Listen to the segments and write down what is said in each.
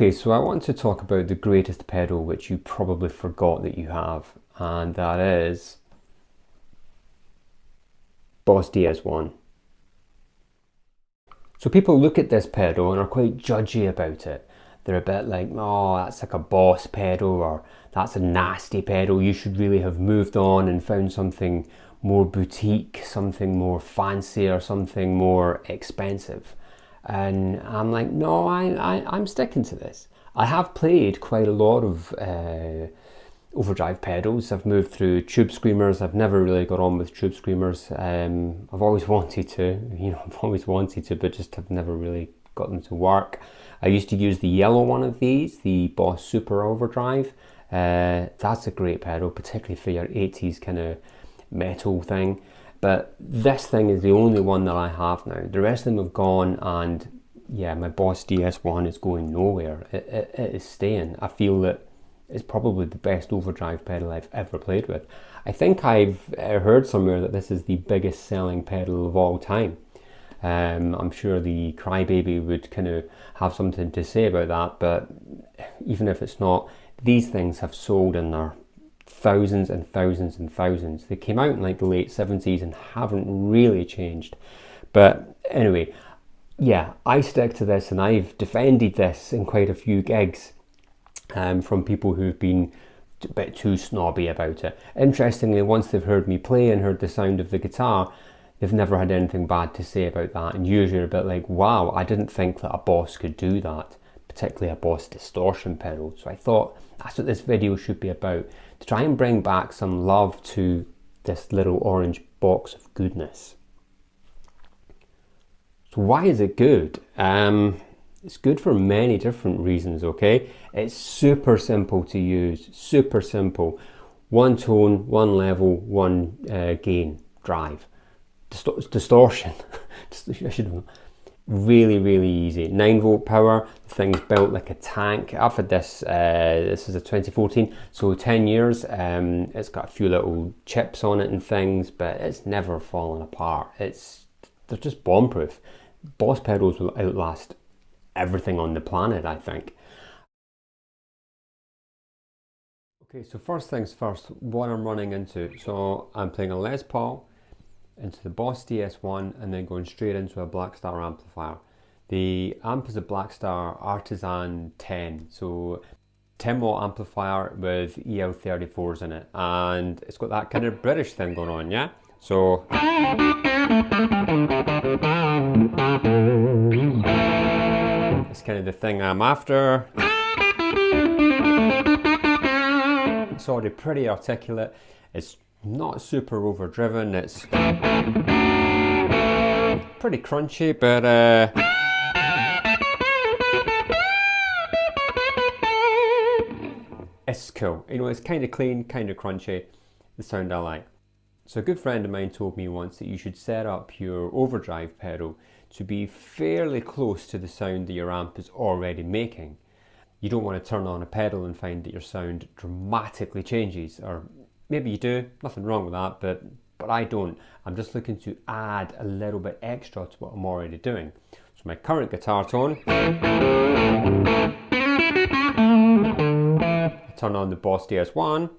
Okay, so I want to talk about the greatest pedal which you probably forgot that you have, and that is Boss DS-1. So people look at this pedal and are quite judgy about it. They're a bit like, oh, that's like a Boss pedal, or that's a nasty pedal. You should really have moved on and found something more boutique, something more fancy, or something more expensive. And I'm like, no, I'm sticking to this. I have played quite a lot of overdrive pedals. I've moved through tube screamers. I've never really got on with tube screamers. I've always wanted to, but just have never really got them to work. I used to use the yellow one of these, the Boss Super Overdrive. That's a great pedal, particularly for your 80s kind of metal thing. But this thing is the only one that I have now. The rest of them have gone, and yeah, my Boss DS-1 is going nowhere. It is staying. I feel that it's probably the best overdrive pedal I've ever played with. I think I've heard somewhere that this is the biggest selling pedal of all time. I'm sure the Crybaby would kind of have something to say about that, but even if it's not, these things have sold in their thousands and thousands and thousands. They came out in like the late 70s and haven't really changed. But anyway, yeah, I stick to this, and I've defended this in quite a few gigs from people who've been a bit too snobby about it. Interestingly, once they've heard me play and heard the sound of the guitar, they've never had anything bad to say about that, and usually are a bit like, wow, I didn't think that a Boss could do that, particularly a Boss distortion pedal. So I thought that's what this video should be about, to try and bring back some love to this little orange box of goodness. So why is it good? It's good for many different reasons, okay? It's super simple to use, super simple. One tone, one level, one gain, drive. Distortion, I should have. Really, really easy. 9-volt power, the thing's built like a tank. I've had this, this is a 2014, so 10 years. It's got a few little chips on it and things, but it's never fallen apart. They're just bomb-proof. Boss pedals will outlast everything on the planet, I think. Okay, so first things first, what I'm running into. So I'm playing a Les Paul into the Boss DS-1 and then going straight into a Blackstar amplifier. The amp is a Blackstar Artisan 10, so 10 watt amplifier with EL34s in it, and it's got that kind of British thing going on, yeah? So it's kind of the thing I'm after. It's already pretty articulate. It's not super overdriven. It's pretty crunchy, but it's cool. You know, it's kind of clean, kind of crunchy. The sound I like. So a good friend of mine told me once that you should set up your overdrive pedal to be fairly close to the sound that your amp is already making. You don't want to turn on a pedal and find that your sound dramatically changes, or maybe you do, nothing wrong with that, but I don't. I'm just looking to add a little bit extra to what I'm already doing. So my current guitar tone, I turn on the Boss DS-1.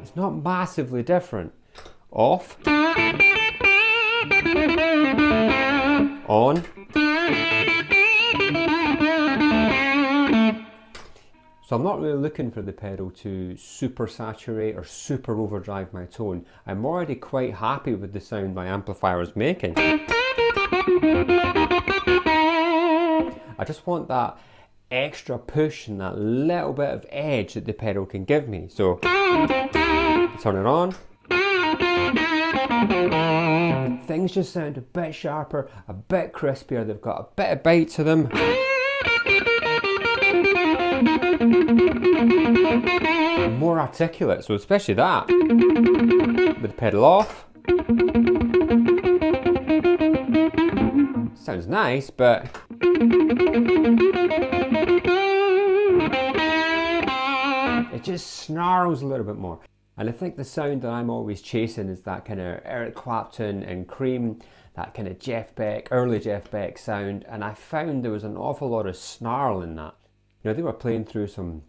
It's not massively different. Off. On. So I'm not really looking for the pedal to super saturate or super overdrive my tone. I'm already quite happy with the sound my amplifier is making. I just want that extra push and that little bit of edge that the pedal can give me. So turn it on. Things just sound a bit sharper, a bit crispier. They've got a bit of bite to them. More articulate, so especially that. With the pedal off. Sounds nice, but it just snarls a little bit more. And I think the sound that I'm always chasing is that kind of Eric Clapton and Cream, that kind of Jeff Beck, early Jeff Beck sound. And I found there was an awful lot of snarl in that. You know, they were playing through some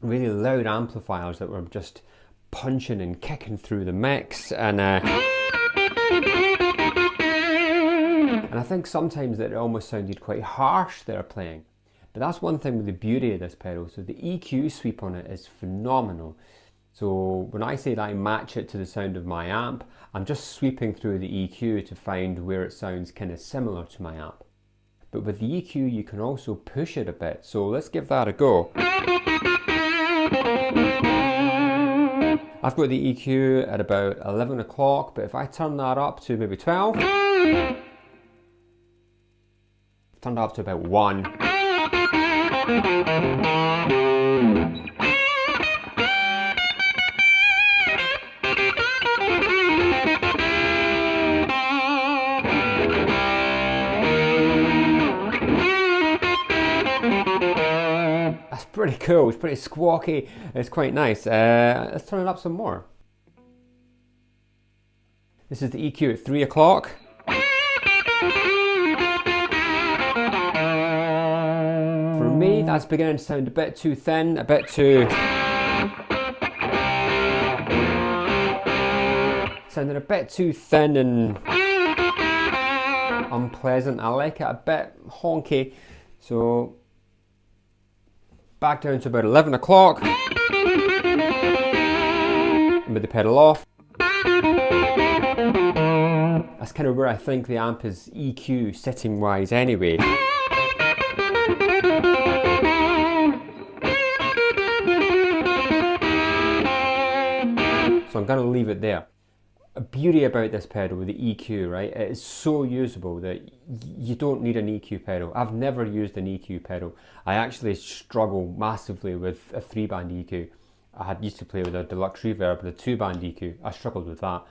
really loud amplifiers that were just punching and kicking through the mix. And I think sometimes that it almost sounded quite harsh they were playing. But that's one thing with the beauty of this pedal. So the EQ sweep on it is phenomenal. So when I say that I match it to the sound of my amp, I'm just sweeping through the EQ to find where it sounds kind of similar to my amp. But with the EQ you can also push it a bit. So let's give that a go. I've got the EQ at about 11 o'clock, but if I turn that up to maybe 12, turned up to about 1. That's pretty cool, it's pretty squawky, it's quite nice. Let's turn it up some more. This is the EQ at 3 o'clock. For me, that's beginning to sound a bit too thin, a bit too... sounding a bit too thin and unpleasant. I like it a bit honky. So back down to about 11 o'clock. And with the pedal off. That's kind of where I think the amp is EQ sitting wise anyway. So I'm going to leave it there. A beauty about this pedal with the EQ, right? It is so usable that you don't need an EQ pedal. I've never used an EQ pedal. I actually struggle massively with a 3-band EQ. I used to play with a deluxe reverb with a 2-band EQ. I struggled with that.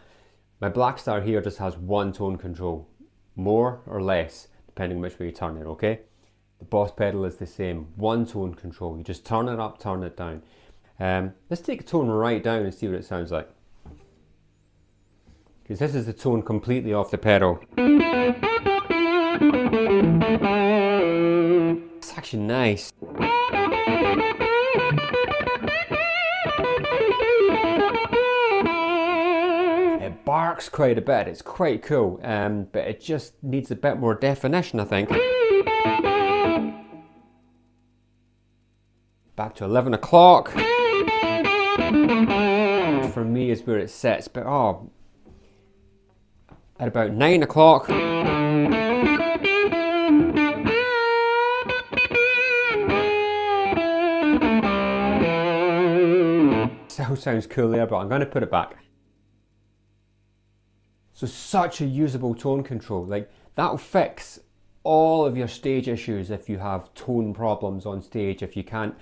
My Blackstar here just has one tone control, more or less, depending which way you turn it, okay? The Boss pedal is the same, one tone control. You just turn it up, turn it down. Let's take a tone right down and see what it sounds like. Because this is the tone completely off the pedal. It's actually nice. It barks quite a bit, it's quite cool, but it just needs a bit more definition, I think. Back to 11 o'clock. For me is where it sits, but at about 9 o'clock. Still sounds cool there, but I'm going to put it back. So such a usable tone control, like that'll fix all of your stage issues if you have tone problems on stage. If you can't,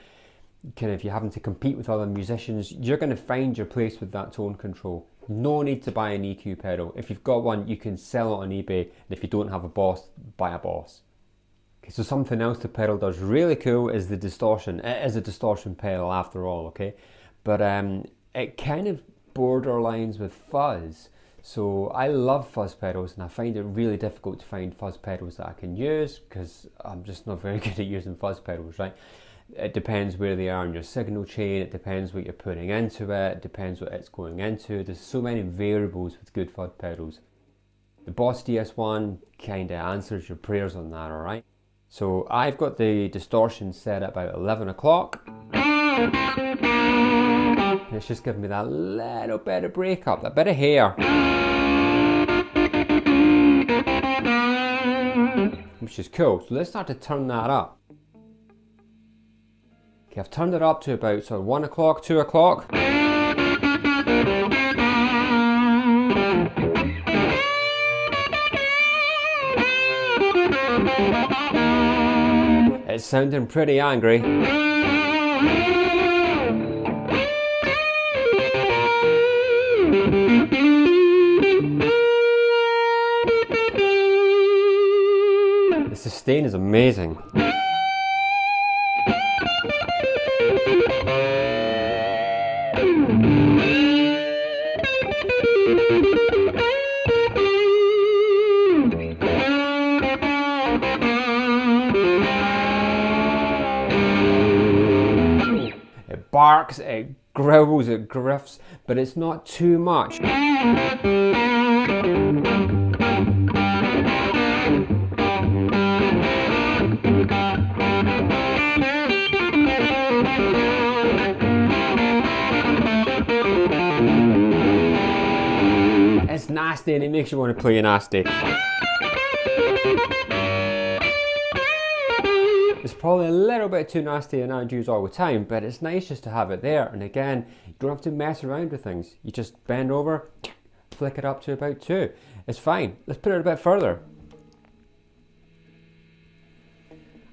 if you're having to compete with other musicians, you're going to find your place with that tone control. No need to buy an EQ pedal. If you've got one, you can sell it on eBay, and if you don't have a Boss, buy a Boss. Okay, so something else the pedal does really cool is the distortion. It is a distortion pedal after all, okay? But it kind of borderlines with fuzz. So I love fuzz pedals, and I find it really difficult to find fuzz pedals that I can use because I'm just not very good at using fuzz pedals, right? It depends where they are in your signal chain, it depends what you're putting into it, it depends what it's going into. There's so many variables with good fuzz pedals. The Boss DS-1 kind of answers your prayers on that, alright? So I've got the distortion set at about 11 o'clock. And it's just giving me that little bit of breakup, that bit of hair. Which is cool. So let's start to turn that up. Okay, I've turned it up to about sort of 1 o'clock, 2 o'clock. It's sounding pretty angry. The sustain is amazing. barks, it growls, it gruffs, but it's not too much. It's nasty and it makes you want to play nasty. It's probably a little bit too nasty and I'd use all the time, but it's nice just to have it there. And again, you don't have to mess around with things. You just bend over, flick it up to about 2. It's fine. Let's put it a bit further.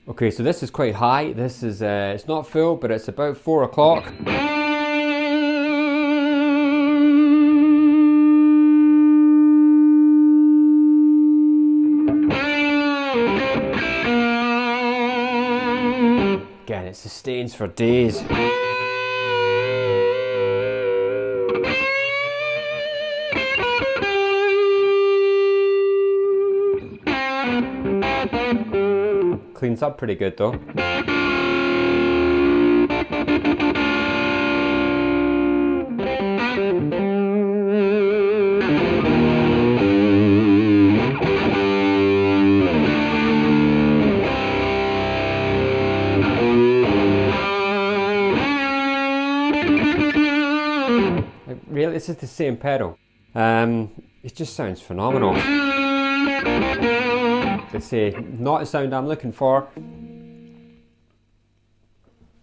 Okay, so this is quite high. This is, it's not full, but it's about 4 o'clock. Again, it sustains for days. Cleans up pretty good though. Really, this is the same pedal. It just sounds phenomenal. Let's say, not the sound I'm looking for.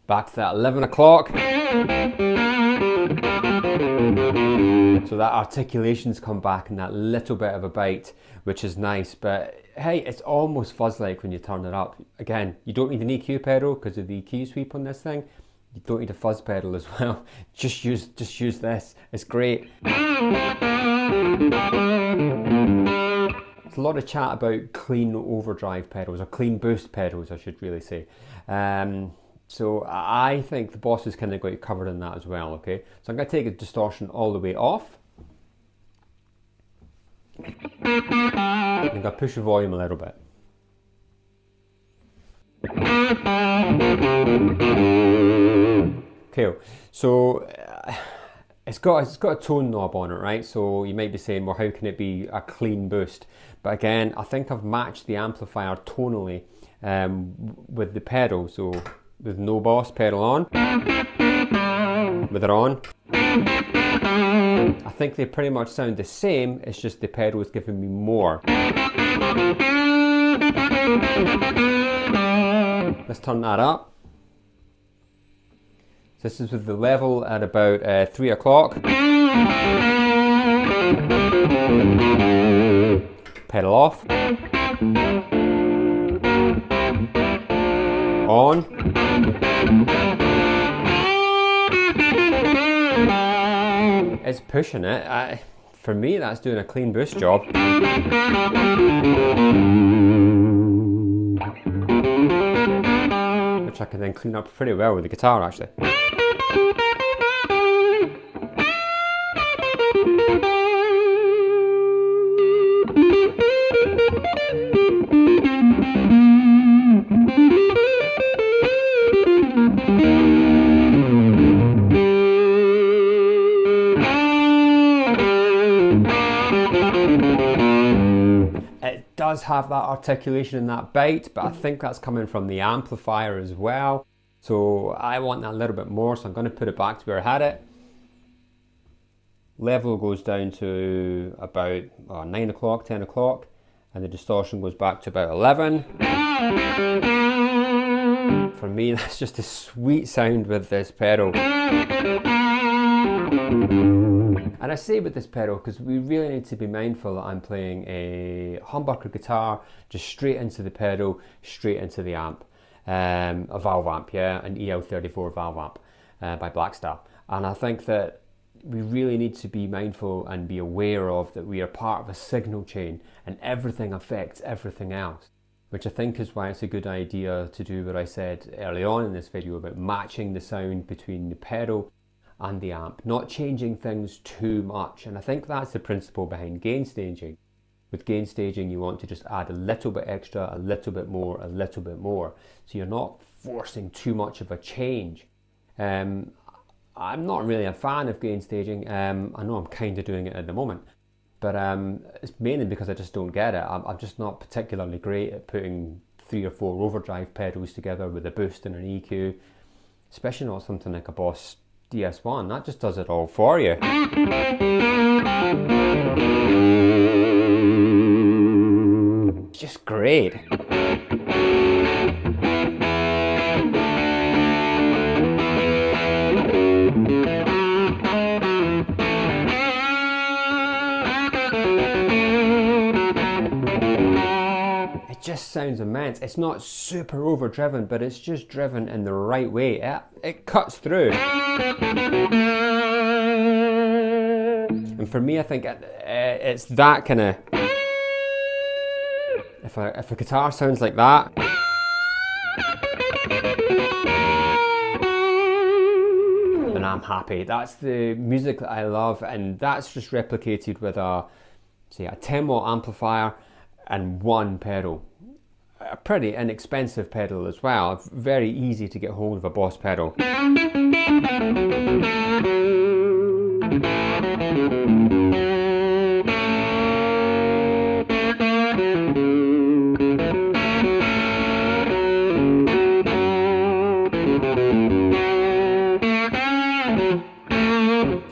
Back to that 11 o'clock. So that articulation's come back and that little bit of a bite, which is nice. But hey, it's almost fuzz-like when you turn it up. Again, you don't need an EQ pedal because of the EQ sweep on this thing. You don't need a fuzz pedal as well. Just use this. It's great. There's a lot of chat about clean overdrive pedals, or clean boost pedals, I should really say. So I think the Boss has kind of got you covered in that as well, okay? So I'm going to take the distortion all the way off. I'm going to push the volume a little bit. Okay, so it's got a tone knob on it, right? So you might be saying, well, how can it be a clean boost? But again, I think I've matched the amplifier tonally with the pedal. So with no Boss pedal on, with it on, I think they pretty much sound the same. It's just the pedal is giving me more. Let's turn that up. This is with the level at about 3 o'clock. Pedal off. On. It's pushing it. For me, that's doing a clean boost job. Which I can then clean up pretty well with the guitar, actually. It does have that articulation and that bite, but I think that's coming from the amplifier as well. So I want that a little bit more, so I'm going to put it back to where I had it. Level goes down to about 9 o'clock, 10 o'clock, and the distortion goes back to about 11. For me, that's just a sweet sound with this pedal. And I say with this pedal because we really need to be mindful that I'm playing a humbucker guitar just straight into the pedal, straight into the amp. A valve amp, yeah, an EL34 valve amp by Blackstar. And I think that we really need to be mindful and be aware of that we are part of a signal chain and everything affects everything else. Which I think is why it's a good idea to do what I said early on in this video about matching the sound between the pedal and the amp, not changing things too much. And I think that's the principle behind gain staging. With gain staging, you want to just add a little bit extra, a little bit more, a little bit more. So you're not forcing too much of a change. I'm not really a fan of gain staging. I know I'm kind of doing it at the moment, but it's mainly because I just don't get it. I'm just not particularly great at putting 3 or 4 overdrive pedals together with a boost and an EQ, especially not something like a Boss DS-1. That just does it all for you. It's just great. Just sounds immense. It's not super overdriven, but it's just driven in the right way. It cuts through. And for me, I think it's that kind of... If a guitar sounds like that, then I'm happy. That's the music that I love, and that's just replicated with a 10-watt amplifier and 1 pedal. A pretty inexpensive pedal as well. Very easy to get hold of a Boss pedal.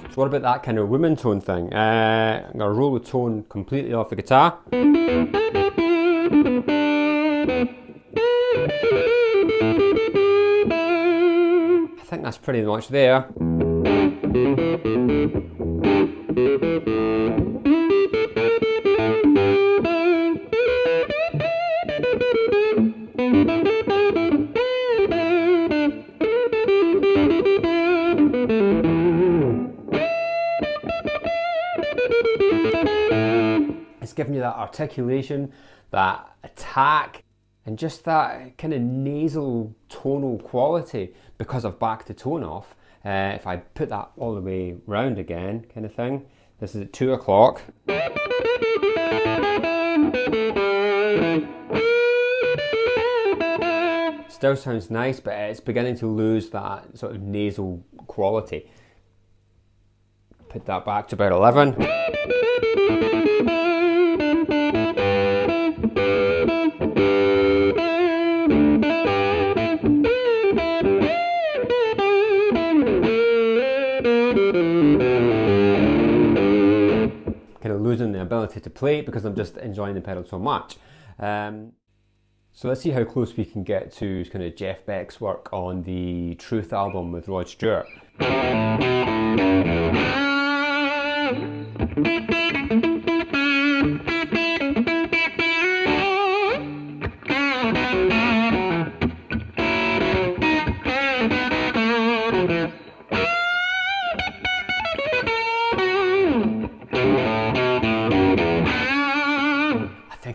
So what about that kind of woman tone thing? I'm going to roll the tone completely off the guitar. I think that's pretty much there. It's giving you that articulation, that attack, and just that kind of nasal tonal quality because I've backed the tone off. If I put that all the way round again, kind of thing. This is at 2 o'clock. Still sounds nice, but it's beginning to lose that sort of nasal quality. Put that back to about 11. Kind of losing the ability to play it because I'm just enjoying the pedal so much. So let's see how close we can get to kind of Jeff Beck's work on the Truth album with Rod Stewart.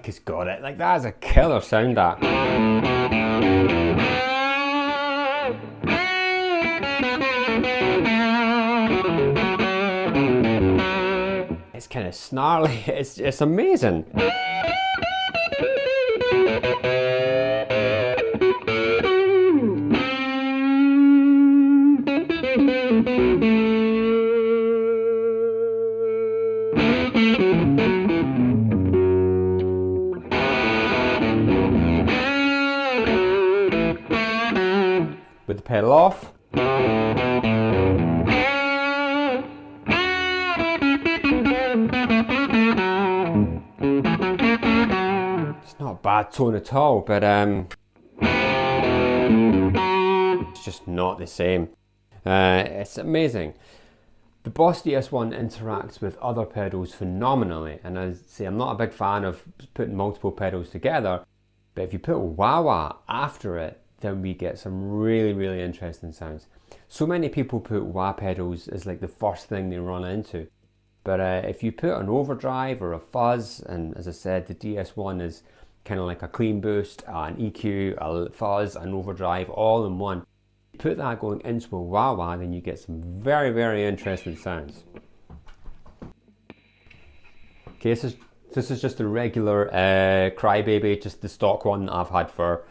He's got it. Like, that is a killer sound, that. It's kind of snarly. It's amazing. With the pedal off. It's not a bad tone at all, but it's just not the same. It's amazing. The Boss DS-1 interacts with other pedals phenomenally, and as I say, I'm not a big fan of putting multiple pedals together, but if you put wah-wah after it, then we get some really, really interesting sounds. So many people put wah pedals as like the first thing they run into, but if you put an overdrive or a fuzz, and as I said, the DS-1 is kind of like a clean boost, an EQ, a fuzz, an overdrive, all in one. Put that going into a wah-wah, then you get some very, very interesting sounds. Okay, this is just a regular Crybaby, just the stock one that I've had for,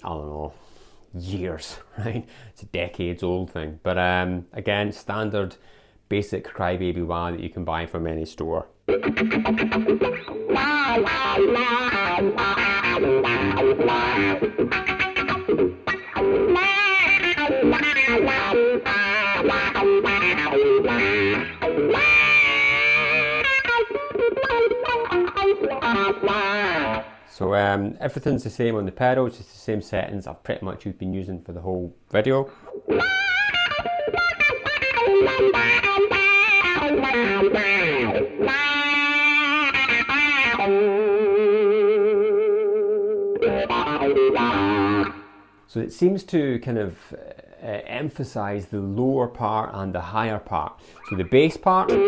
I don't know, years, right? It's a decades old thing. But again, standard basic crybaby wah that you can buy from any store. So everything's the same on the pedals, it's the same settings I've pretty much been using for the whole video. So it seems to kind of emphasize the lower part and the higher part. So the bass part, and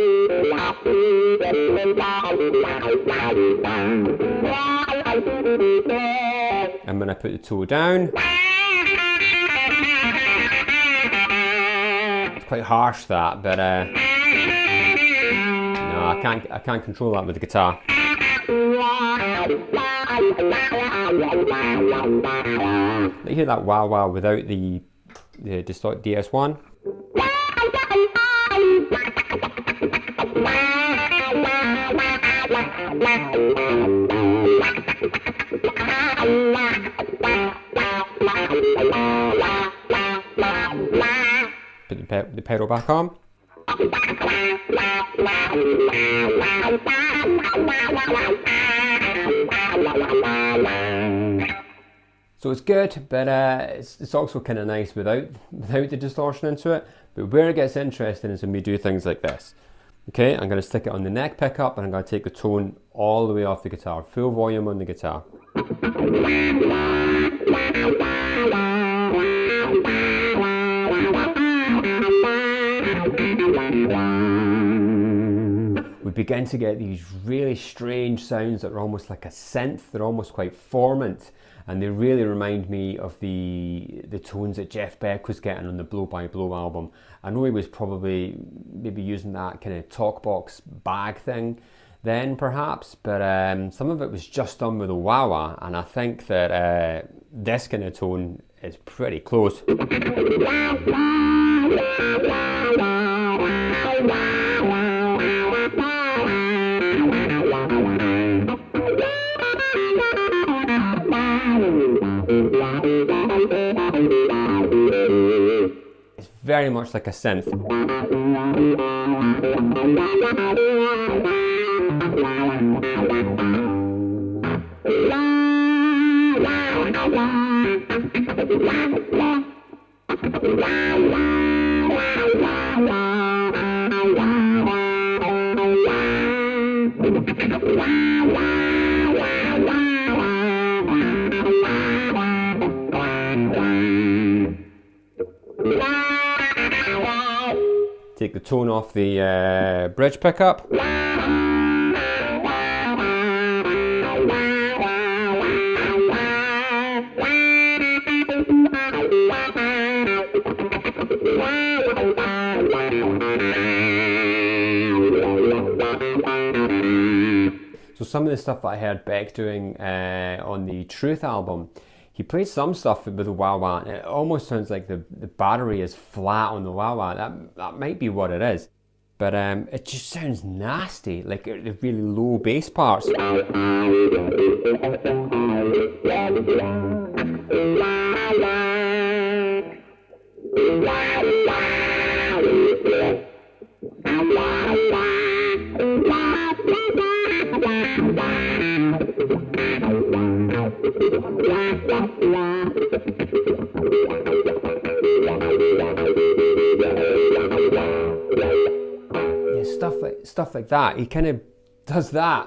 when I put the toe down, it's quite harsh that, but no, I can't control that with the guitar. You hear that wah wah without the Distortion DS-1. Put the pedal back on. So it's good, but it's also kind of nice without the distortion into it. But where it gets interesting is when we do things like this. Okay, I'm going to stick it on the neck pickup and I'm going to take the tone all the way off the guitar, full volume on the guitar. We begin to get these really strange sounds that are almost like a synth. They're almost quite formant, and they really remind me of the tones that Jeff Beck was getting on the Blow by Blow album. I know he was probably maybe using that kind of talk box bag thing then perhaps, but some of it was just done with a wah wah, and I think that this kind of tone is pretty close. It's very much like a synth. Take the tone off the bridge pickup. So some of the stuff that I heard Beck doing on the Truth album, he played some stuff with the wah wah, and it almost sounds like the battery is flat on the wah wah. That might be what it is, but it just sounds nasty, like the really low bass parts. Yeah, stuff like that. He kind of does that.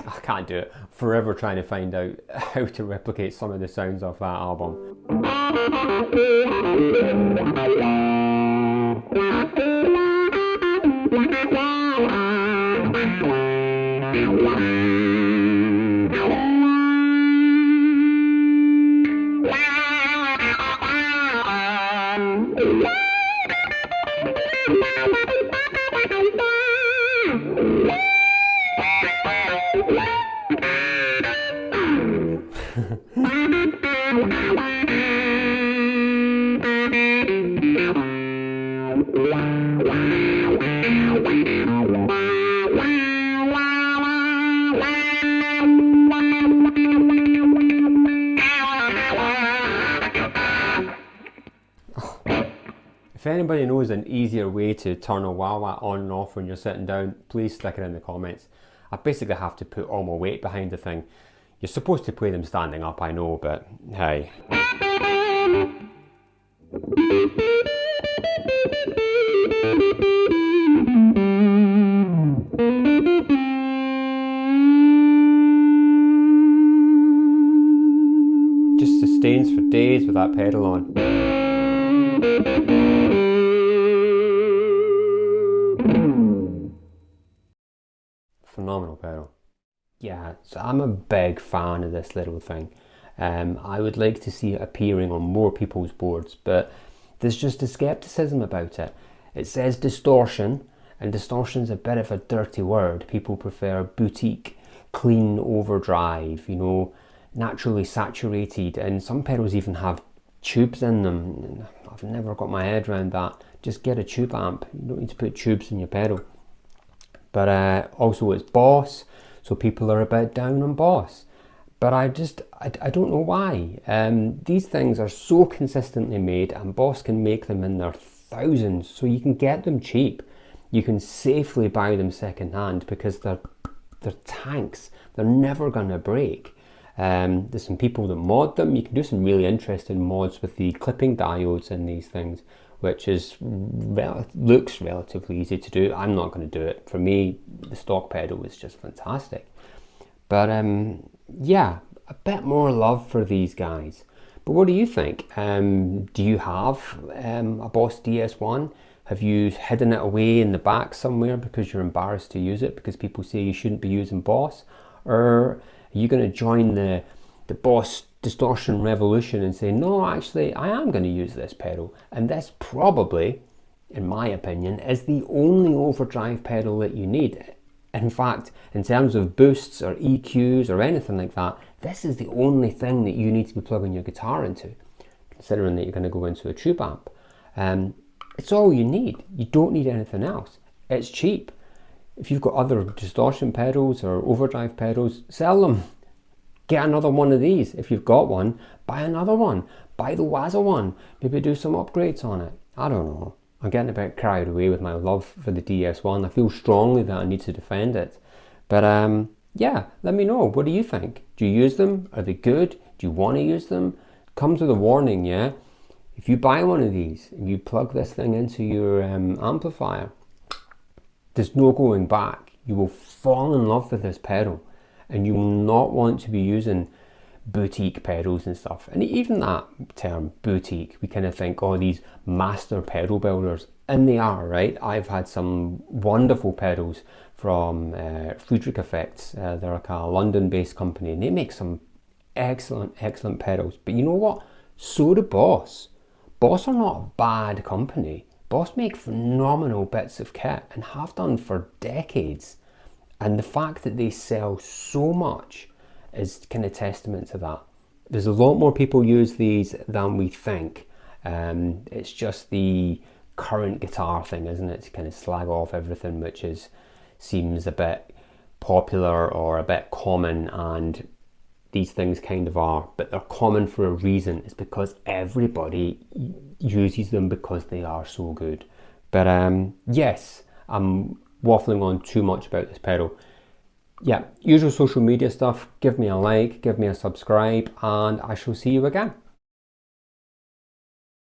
I can't do it. Forever trying to find out how to replicate some of the sounds of that album. If anybody knows an easier way to turn a wah-wah on and off when you're sitting down, please stick it in the comments. I basically have to put all my weight behind the thing. You're supposed to play them standing up, I know, but hey. Just sustains for days with that pedal on. Phenomenal pedal. Yeah, so I'm a big fan of this little thing. I would like to see it appearing on more people's boards, but there's just a skepticism about it. It says distortion, and distortion's a bit of a dirty word. People prefer boutique, clean overdrive, you know, naturally saturated, and some pedals even have tubes in them. I've never got my head around that. Just get a tube amp. You don't need to put tubes in your pedal. But also it's Boss, so people are a bit down on Boss. But I don't know why. These things are so consistently made, and Boss can make them in their thousands, so you can get them cheap. You can safely buy them second hand because they're tanks. They're never gonna break. There's some people that mod them. You can do some really interesting mods with the clipping diodes in these things, which is looks relatively easy to do. I'm not going to do it. For me, the stock pedal is just fantastic. But yeah, a bit more love for these guys. But what do you think? Do you have a Boss DS-1? Have you hidden it away in the back somewhere because you're embarrassed to use it because people say you shouldn't be using Boss? Or are you going to join the Boss distortion revolution and say, no, actually, I am going to use this pedal? And this probably, in my opinion, is the only overdrive pedal that you need. In fact, in terms of boosts or EQs or anything like that, this is the only thing that you need to be plugging your guitar into, considering that you're going to go into a tube amp. It's all you need. You don't need anything else. It's cheap. If you've got other distortion pedals or overdrive pedals, sell them. Get another one of these. If you've got one, buy another one. Buy the Waza one. Maybe do some upgrades on it. I don't know. I'm getting a bit carried away with my love for the DS-1. I feel strongly that I need to defend it. But yeah, let me know. What do you think? Do you use them? Are they good? Do you want to use them? Comes with a warning, yeah? If you buy one of these and you plug this thing into your amplifier, there's no going back. You will fall in love with this pedal, and you will not want to be using boutique pedals and stuff. And even that term, boutique, we kind of think, oh, these master pedal builders, and they are, right? I've had some wonderful pedals from Friedrich Effects. They're like a London-based company, and they make some excellent pedals. But you know what? So do Boss. Boss are not a bad company. Boss make phenomenal bits of kit and have done for decades. And the fact that they sell so much is kind of testament to that. There's a lot more people use these than we think. It's just the current guitar thing, isn't it? To kind of slag off everything which seems a bit popular or a bit common, and these things kind of are, but they're common for a reason. It's because everybody uses them because they are so good. But yes, I'm waffling on too much about this pedal. Yeah, usual social media stuff. Give me a like, give me a subscribe, and I shall see you again.